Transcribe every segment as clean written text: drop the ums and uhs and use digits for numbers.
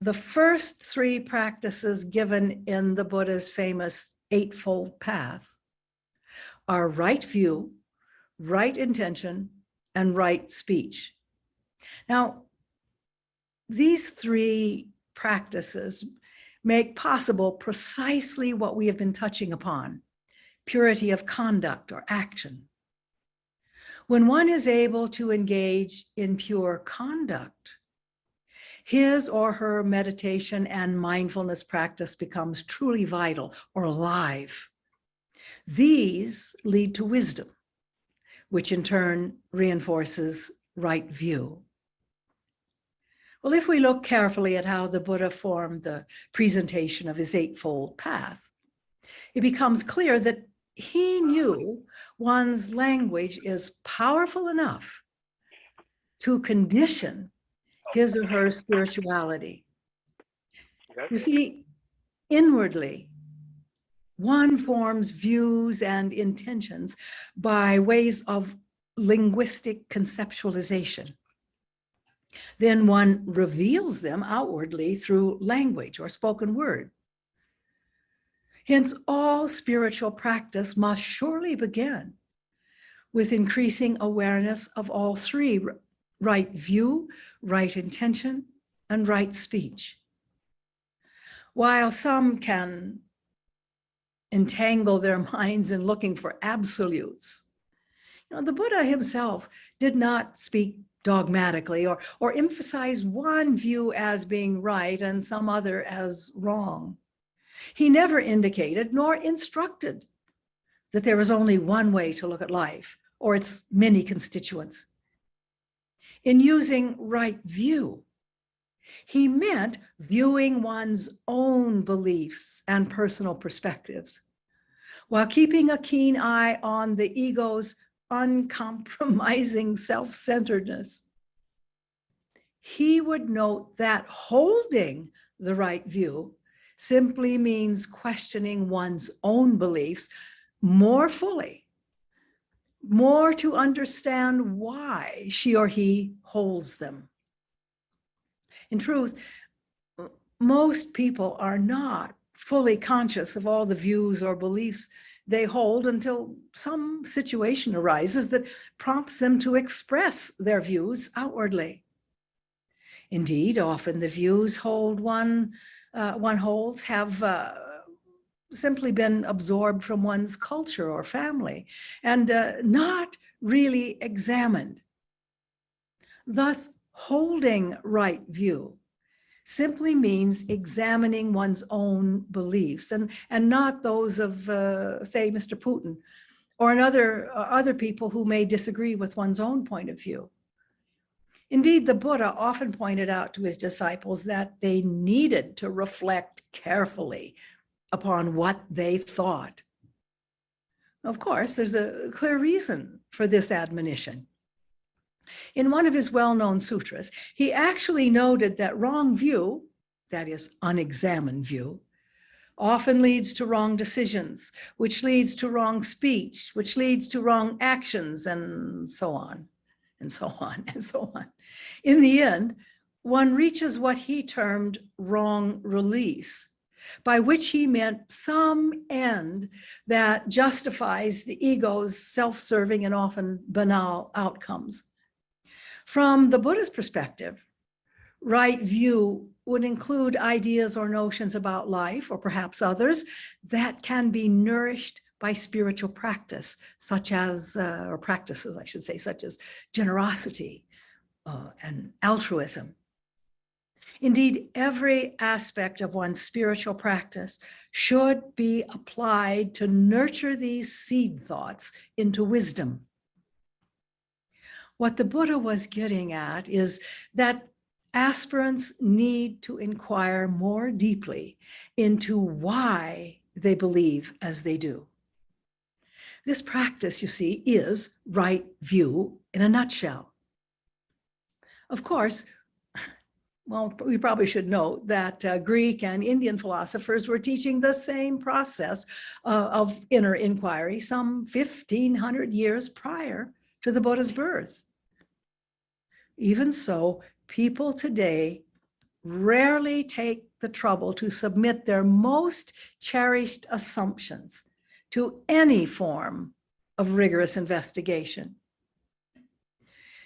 the first three practices given in the Buddha's famous Eightfold Path are right view, right intention, and right speech. Now, these three practices make possible precisely what we have been touching upon: purity of conduct or action. When one is able to engage in pure conduct, his or her meditation and mindfulness practice becomes truly vital or alive. These lead to wisdom, which in turn reinforces right view. Well, if we look carefully at how the Buddha formed the presentation of his Eightfold Path, it becomes clear that he knew one's language is powerful enough to condition his or her spirituality. You see, inwardly, one forms views and intentions by ways of linguistic conceptualization. Then one reveals them outwardly through language or spoken word. Hence, all spiritual practice must surely begin with increasing awareness of all three: right view, right intention, and right speech. While some can entangle their minds in looking for absolutes, the Buddha himself did not speak dogmatically or emphasize one view as being right and some other as wrong. He never indicated nor instructed that there was only one way to look at life or its many constituents. In using right view, he meant viewing one's own beliefs and personal perspectives, while keeping a keen eye on the ego's uncompromising self-centeredness. He would note that holding the right view simply means questioning one's own beliefs more fully, more to understand why she or he holds them. In truth, most people are not fully conscious of all the views or beliefs they hold until some situation arises that prompts them to express their views outwardly. Indeed, often the views one holds have simply been absorbed from one's culture or family and not really examined. Thus, holding right view simply means examining one's own beliefs and not those of, say, Mr. Putin or other people who may disagree with one's own point of view. Indeed, the Buddha often pointed out to his disciples that they needed to reflect carefully upon what they thought. Of course, there's a clear reason for this admonition. In one of his well-known sutras, he actually noted that wrong view, that is unexamined view, often leads to wrong decisions, which leads to wrong speech, which leads to wrong actions, and so on, and so on, and so on. In the end, one reaches what he termed wrong release, by which he meant some end that justifies the ego's self-serving and often banal outcomes. From the Buddha's perspective, right view would include ideas or notions about life, or perhaps others, that can be nourished by spiritual practice, such as, or practices, I should say, such as generosity and altruism. Indeed, every aspect of one's spiritual practice should be applied to nurture these seed thoughts into wisdom. What the Buddha was getting at is that aspirants need to inquire more deeply into why they believe as they do. This practice, you see, is right view in a nutshell. Of course, well, we probably should note that Greek and Indian philosophers were teaching the same process of inner inquiry some 1,500 years prior to the Buddha's birth. Even so, people today rarely take the trouble to submit their most cherished assumptions to any form of rigorous investigation.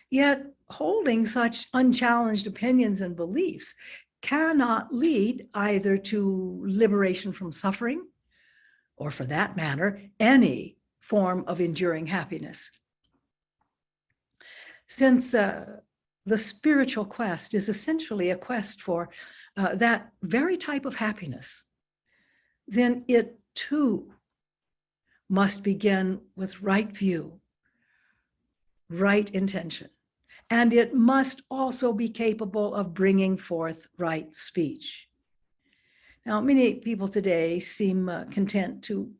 Yet holding such unchallenged opinions and beliefs cannot lead either to liberation from suffering, or for that matter, any form of enduring happiness. Since the spiritual quest is essentially a quest for that very type of happiness, then it too must begin with right view, right intention, and it must also be capable of bringing forth right speech. Now, many people today seem content to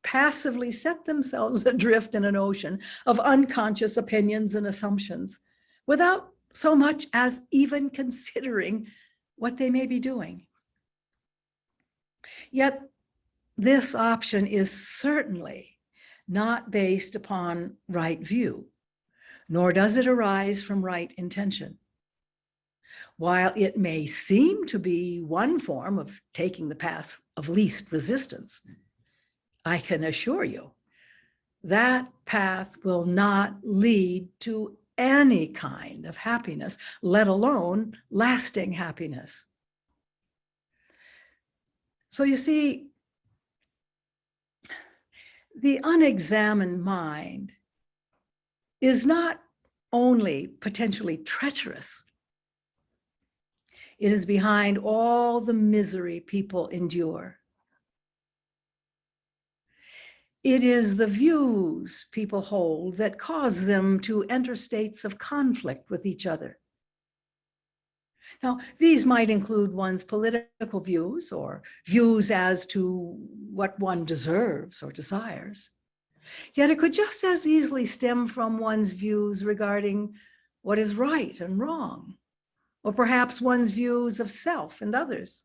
passively set themselves adrift in an ocean of unconscious opinions and assumptions without so much as even considering what they may be doing. Yet this option is certainly not based upon right view, nor does it arise from right intention. While it may seem to be one form of taking the path of least resistance, I can assure you that path will not lead to any kind of happiness, let alone lasting happiness. So you see, the unexamined mind is not only potentially treacherous, it is behind all the misery people endure. It is the views people hold that cause them to enter states of conflict with each other. Now, these might include one's political views or views as to what one deserves or desires. Yet it could just as easily stem from one's views regarding what is right and wrong, or perhaps one's views of self and others.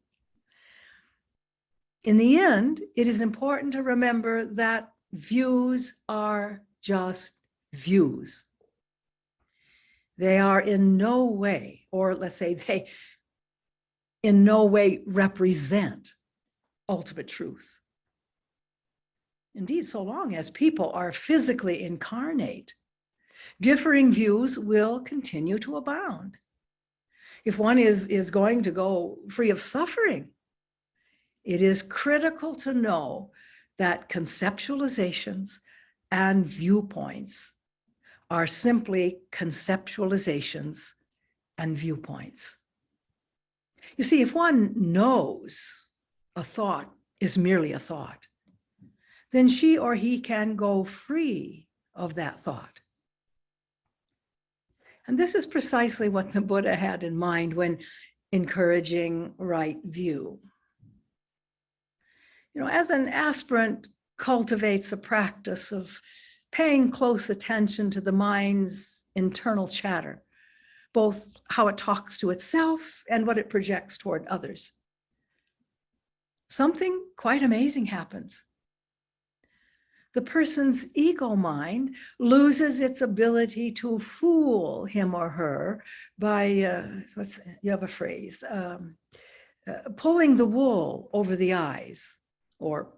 In the end, it is important to remember that views are just views. They are in no way, or let's say they in no way represent ultimate truth. Indeed, so long as people are physically incarnate, differing views will continue to abound. If one is going to go free of suffering, it is critical to know that conceptualizations and viewpoints are simply conceptualizations and viewpoints. You see, if one knows a thought is merely a thought, then she or he can go free of that thought. And this is precisely what the Buddha had in mind when encouraging right view. You know, as an aspirant cultivates a practice of paying close attention to the mind's internal chatter, both how it talks to itself and what it projects toward others, something quite amazing happens. The person's ego mind loses its ability to fool him or her by, you have a phrase, pulling the wool over the eyes, or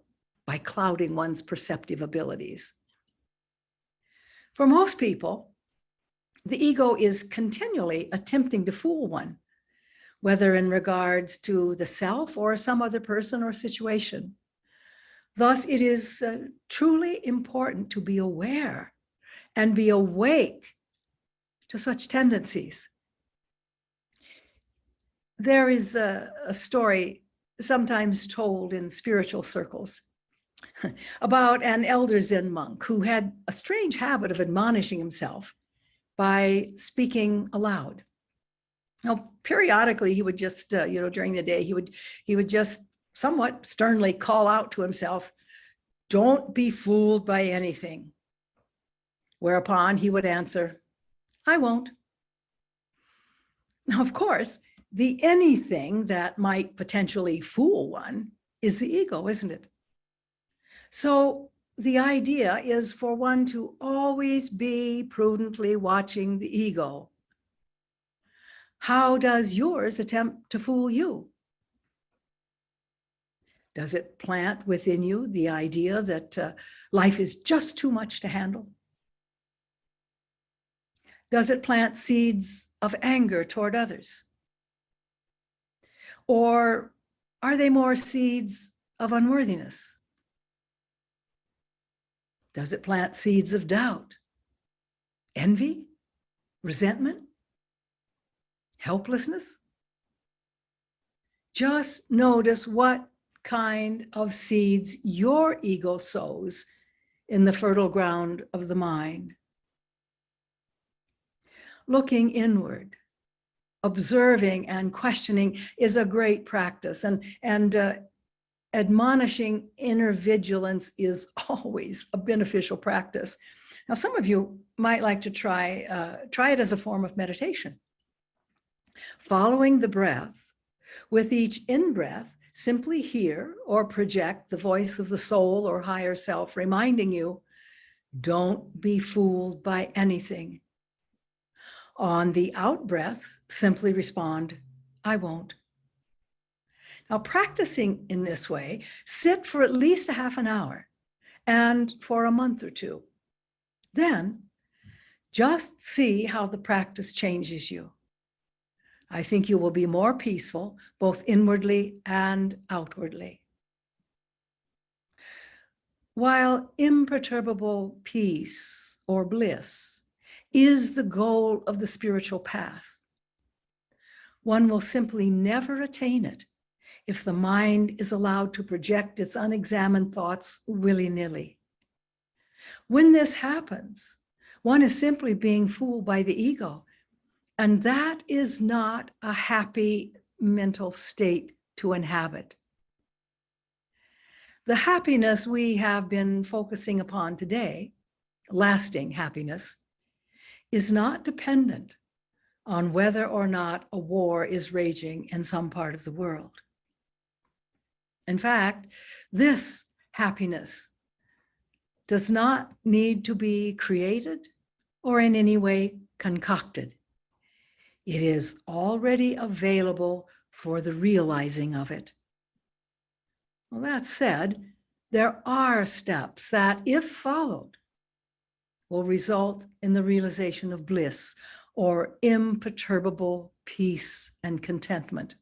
by clouding one's perceptive abilities. For most people, the ego is continually attempting to fool one, whether in regards to the self or some other person or situation. Thus, it is truly important to be aware and be awake to such tendencies. There is a story sometimes told in spiritual circles about an elder Zen monk who had a strange habit of admonishing himself by speaking aloud. Now, periodically, he would just, during the day, he would just somewhat sternly call out to himself, "Don't be fooled by anything." Whereupon he would answer, "I won't." Now, of course, the anything that might potentially fool one is the ego, isn't it? So the idea is for one to always be prudently watching the ego. How does yours attempt to fool you? Does it plant within you the idea that life is just too much to handle? Does it plant seeds of anger toward others? Or are they more seeds of unworthiness? Does it plant seeds of doubt, envy, resentment, helplessness? Just notice what kind of seeds your ego sows in the fertile ground of the mind. Looking inward, observing and questioning is a great practice, and admonishing inner vigilance is always a beneficial practice. Now, some of you might like to try it as a form of meditation. Following the breath, with each in-breath, simply hear or project the voice of the soul or higher self reminding you, don't be fooled by anything. On the out-breath, simply respond, I won't. Now, practicing in this way, sit for at least a half an hour and for a month or two. Then just see how the practice changes you. I think you will be more peaceful, both inwardly and outwardly. While imperturbable peace or bliss is the goal of the spiritual path, one will simply never attain it if the mind is allowed to project its unexamined thoughts willy-nilly. When this happens, one is simply being fooled by the ego, and that is not a happy mental state to inhabit. The happiness we have been focusing upon today, lasting happiness, is not dependent on whether or not a war is raging in some part of the world. In fact, this happiness does not need to be created or in any way concocted. It is already available for the realizing of it. Well, that said, there are steps that, if followed, will result in the realization of bliss or imperturbable peace and contentment.